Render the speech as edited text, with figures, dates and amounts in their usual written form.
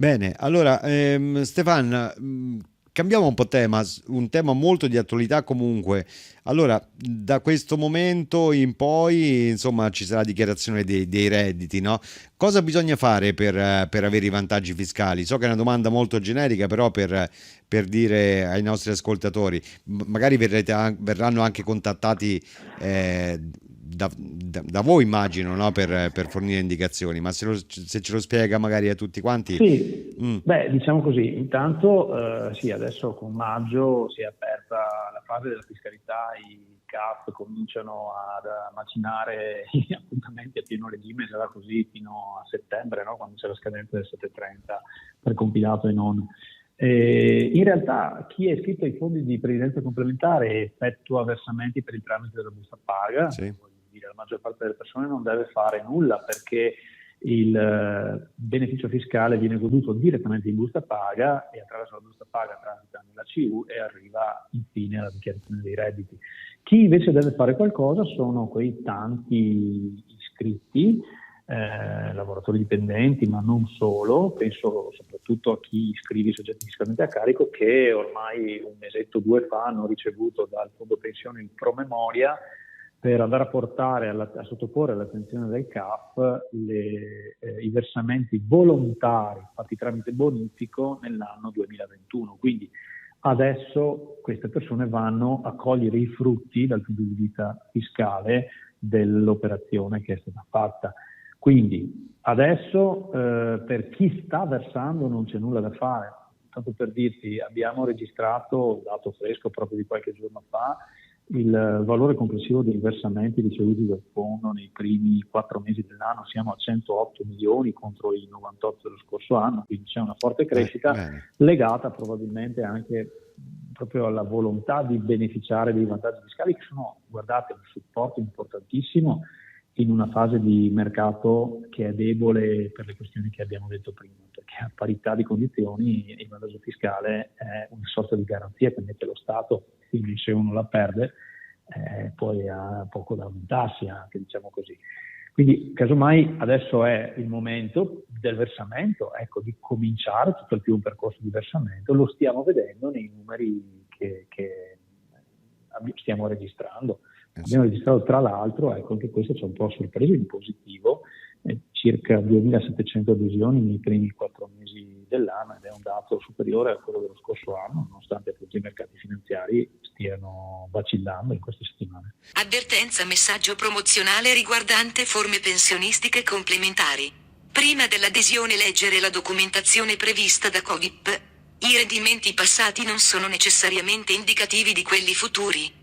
Bene, allora Stefan, cambiamo un po' tema, un tema molto di attualità comunque. Allora, da questo momento in poi, insomma, ci sarà dichiarazione dei redditi, no? Cosa bisogna fare per avere i vantaggi fiscali? So che è una domanda molto generica, però per dire ai nostri ascoltatori, magari verranno anche contattati da voi, immagino, no? Per fornire indicazioni, ma se ce lo spiega magari a tutti quanti. Sì, mm, beh, diciamo così, intanto sì, adesso con maggio si è aperta la fase della fiscalità, i CAF cominciano ad macinare gli appuntamenti a pieno regime, sarà così fino a settembre, no? Quando c'è la scadenza del 730 per compilato e non. In realtà chi è iscritto ai fondi di previdenza complementare effettua versamenti per il tramite della busta paga, sì. voglio dire, la maggior parte delle persone non deve fare nulla perché il beneficio fiscale viene goduto direttamente in busta paga e attraverso la busta paga transita nella CU e arriva infine alla dichiarazione dei redditi. Chi invece deve fare qualcosa sono quei tanti iscritti, lavoratori dipendenti, ma non solo, penso soprattutto a chi iscrive i soggetti fiscalmente a carico che ormai un mesetto o due fa hanno ricevuto dal fondo pensione il promemoria per andare a portare, a sottoporre all'attenzione del CAF i versamenti volontari fatti tramite bonifico nell'anno 2021. Quindi adesso queste persone vanno a cogliere i frutti dal punto di vista fiscale dell'operazione che è stata fatta. Quindi adesso per chi sta versando non c'è nulla da fare. Tanto per dirti, abbiamo registrato, dato fresco proprio di qualche giorno fa, il valore complessivo dei versamenti ricevuti dal fondo nei primi 4 mesi dell'anno. Siamo a 108 milioni contro i 98 dello scorso anno, quindi c'è una forte crescita legata probabilmente anche proprio alla volontà di beneficiare dei vantaggi fiscali che sono, guardate, un supporto importantissimo in una fase di mercato che è debole per le questioni che abbiamo detto prima, perché a parità di condizioni il vantaggio fiscale è una sorta di garanzia che mette lo Stato, quindi se uno la perde poi ha poco da lamentarsi anche, diciamo così. Quindi casomai adesso è il momento del versamento, ecco, di cominciare tutto il più un percorso di versamento, lo stiamo vedendo nei numeri che stiamo registrando. Abbiamo registrato tra l'altro, ecco, anche questo ci ha un po' sorpreso in positivo, circa 2.700 adesioni nei primi 4 mesi dell'anno ed è un dato superiore a quello dello scorso anno, nonostante tutti i mercati finanziari stiano vacillando in queste settimane. Avvertenza, messaggio promozionale riguardante forme pensionistiche complementari. Prima dell'adesione leggere la documentazione prevista da Codip. I rendimenti passati non sono necessariamente indicativi di quelli futuri.